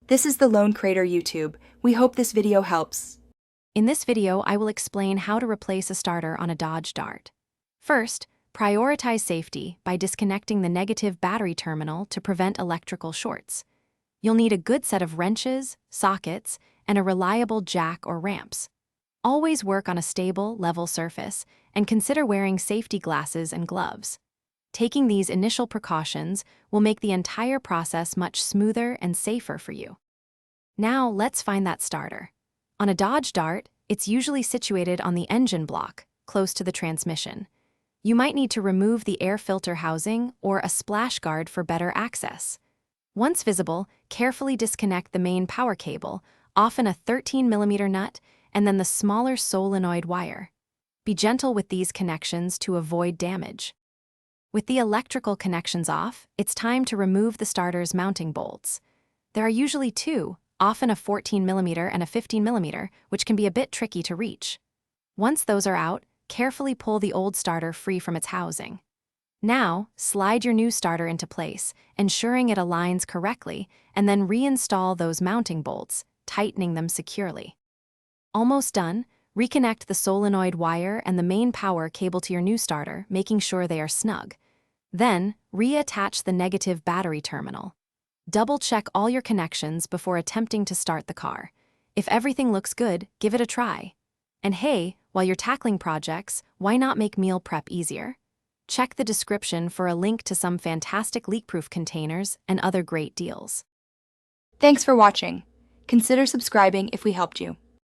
This is the Lone Crater YouTube. We hope this video helps. In this video, I will explain how to replace a starter on a Dodge Dart. First, prioritize safety by disconnecting the negative battery terminal to prevent electrical shorts. You'll need a good set of wrenches, sockets, and a reliable jack or ramps. Always work on a stable, level surface, and consider wearing safety glasses and gloves. Taking these initial precautions will make the entire process much smoother and safer for you. Now, let's find that starter. On a Dodge Dart, it's usually situated on the engine block, close to the transmission. You might need to remove the air filter housing or a splash guard for better access. Once visible, carefully disconnect the main power cable, often a 13mm nut, and then the smaller solenoid wire. Be gentle with these connections to avoid damage. With the electrical connections off, it's time to remove the starter's mounting bolts. There are usually two, often a 14mm and a 15mm, which can be a bit tricky to reach. Once those are out, carefully pull the old starter free from its housing. Now, slide your new starter into place, ensuring it aligns correctly, and then reinstall those mounting bolts, tightening them securely. Almost done, reconnect the solenoid wire and the main power cable to your new starter, making sure they are snug. Then, reattach the negative battery terminal. Double-check all your connections before attempting to start the car. If everything looks good, give it a try. And hey, while you're tackling projects, why not make meal prep easier? Check the description for a link to some fantastic leak-proof containers and other great deals. Thanks for watching. Consider subscribing if we helped you.